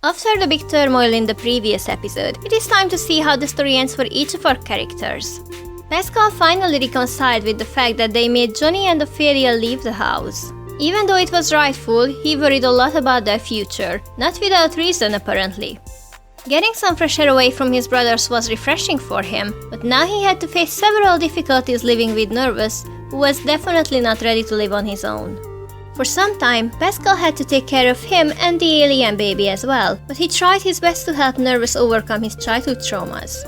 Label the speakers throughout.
Speaker 1: After the big turmoil in the previous episode, it is time to see how the story ends for each of our characters. Pascal finally reconciled with the fact that they made Johnny and Ophelia leave the house. Even though it was rightful, he worried a lot about their future, not without reason apparently. Getting some fresh air away from his brothers was refreshing for him, but now he had to face several difficulties living with Nervous, who was definitely not ready to live on his own. For some time, Pascal had to take care of him and the alien baby as well, but he tried his best to help Nervous overcome his childhood traumas.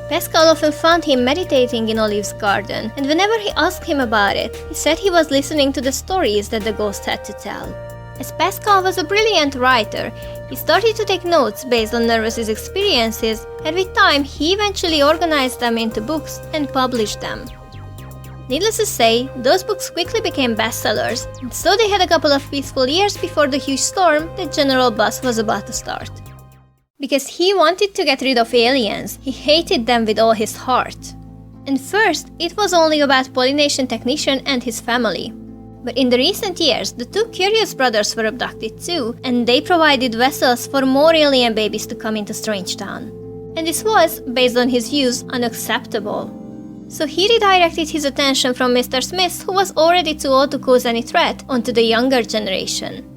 Speaker 1: Pascal often found him meditating in Olive's garden, and whenever he asked him about it, he said he was listening to the stories that the ghost had to tell. As Pascal was a brilliant writer, he started to take notes based on Nervous's experiences, and with time he eventually organized them into books and published them. Needless to say, those books quickly became bestsellers, and so they had a couple of peaceful years before the huge storm that General Buzz was about to start. Because he wanted to get rid of aliens, he hated them with all his heart. And first, it was only about pollination technician and his family. But in the recent years, the two Curious brothers were abducted too, and they provided vessels for more alien babies to come into Strangetown. And this was, based on his views, unacceptable. So he redirected his attention from Mr. Smith, who was already too old to cause any threat, onto the younger generation.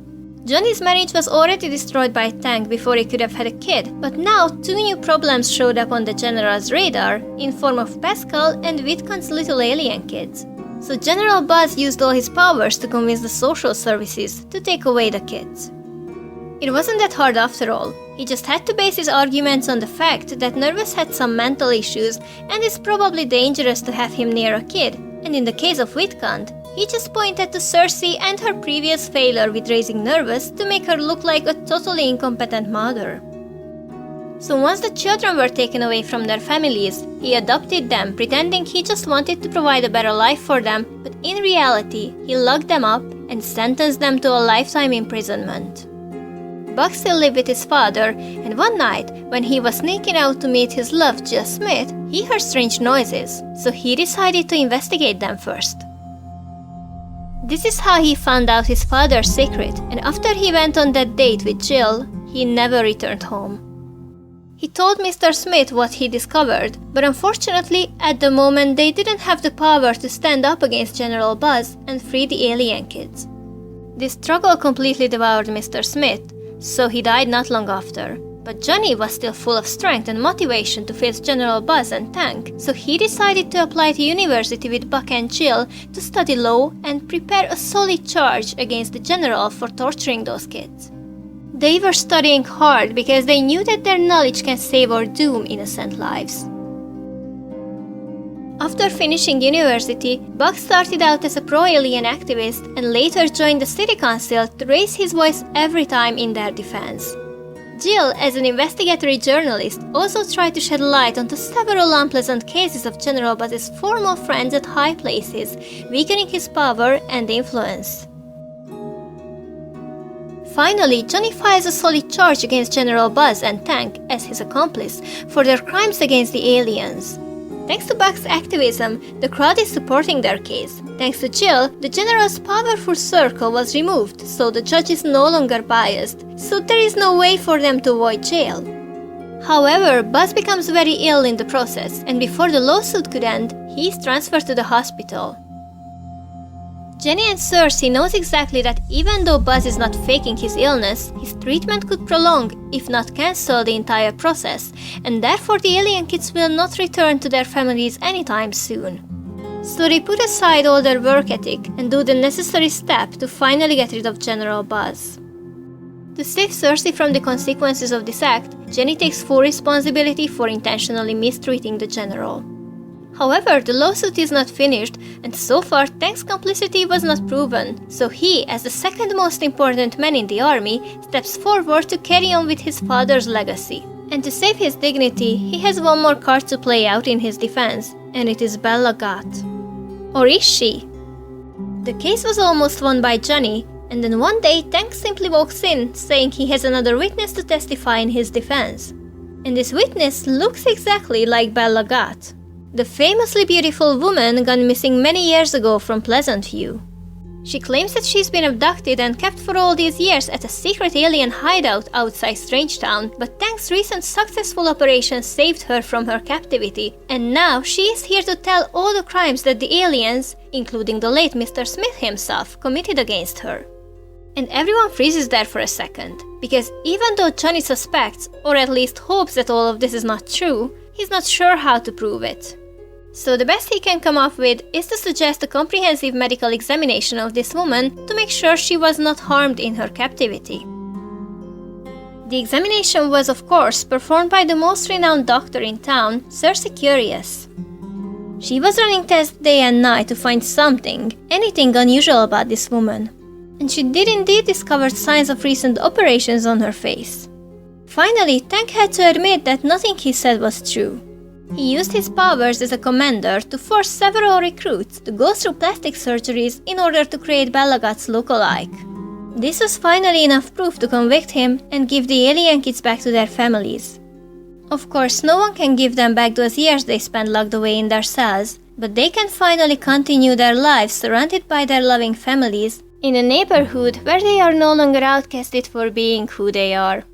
Speaker 1: Johnny's marriage was already destroyed by a tank before he could have had a kid, but now two new problems showed up on the General's radar, in form of Pascal and Witkan's little alien kids. So General Buzz used all his powers to convince the social services to take away the kids. It wasn't that hard after all. He just had to base his arguments on the fact that Nervous had some mental issues and it's probably dangerous to have him near a kid, and in the case of Witkan, he just pointed to Cersei and her previous failure with raising Nervous to make her look like a totally incompetent mother. So once the children were taken away from their families, he adopted them, pretending he just wanted to provide a better life for them, but in reality, he locked them up and sentenced them to a lifetime imprisonment. Buck still lived with his father, and one night, when he was sneaking out to meet his love Jill Smith, he heard strange noises, so he decided to investigate them first. This is how he found out his father's secret, and after he went on that date with Jill, he never returned home. He told Mr. Smith what he discovered, but unfortunately, at the moment they didn't have the power to stand up against General Buzz and free the alien kids. This struggle completely devoured Mr. Smith, so he died not long after. But Johnny was still full of strength and motivation to face General Buzz and Tank, so he decided to apply to university with Buck and Jill to study law and prepare a solid charge against the General for torturing those kids. They were studying hard because they knew that their knowledge can save or doom innocent lives. After finishing university, Buck started out as a pro-alien activist and later joined the city council to raise his voice every time in their defense. Jill, as an investigatory journalist, also tried to shed light onto several unpleasant cases of General Buzz's former friends at high places, weakening his power and influence. Finally, Johnny files a solid charge against General Buzz and Tank as his accomplice for their crimes against the aliens. Thanks to Buck's activism, the crowd is supporting their case. Thanks to Jill, the General's powerful circle was removed, so the judge is no longer biased, so there is no way for them to avoid jail. However, Buzz becomes very ill in the process, and before the lawsuit could end, he is transferred to the hospital. Jenny and Cersei knows exactly that even though Buzz is not faking his illness, his treatment could prolong, if not cancel, the entire process, and therefore the alien kids will not return to their families anytime soon. So they put aside all their work ethic and do the necessary step to finally get rid of General Buzz. To save Cersei from the consequences of this act, Jenny takes full responsibility for intentionally mistreating the General. However, the lawsuit is not finished, and so far Tank's complicity was not proven, so he, as the second most important man in the army, steps forward to carry on with his father's legacy. And to save his dignity, he has one more card to play out in his defense, and it is Bella Goth. Or is she? The case was almost won by Johnny, and then one day Tank simply walks in, saying he has another witness to testify in his defense. And this witness looks exactly like Bella Goth, the famously beautiful woman gone missing many years ago from Pleasant View. She claims that she's been abducted and kept for all these years at a secret alien hideout outside Strangetown, but Tank's recent successful operation saved her from her captivity, and now she is here to tell all the crimes that the aliens, including the late Mr. Smith himself, committed against her. And everyone freezes there for a second, because even though Johnny suspects, or at least hopes that all of this is not true, he's not sure how to prove it. So the best he can come up with is to suggest a comprehensive medical examination of this woman to make sure she was not harmed in her captivity. The examination was, of course, performed by the most renowned doctor in town, Sir Curious. She was running tests day and night to find anything unusual about this woman. And she did indeed discover signs of recent operations on her face. Finally, Tank had to admit that nothing he said was true. He used his powers as a commander to force several recruits to go through plastic surgeries in order to create Belagat's look-alike. This was finally enough proof to convict him and give the alien kids back to their families. Of course, no one can give them back those years they spent locked away in their cells, but they can finally continue their lives surrounded by their loving families in a neighborhood where they are no longer outcasted for being who they are.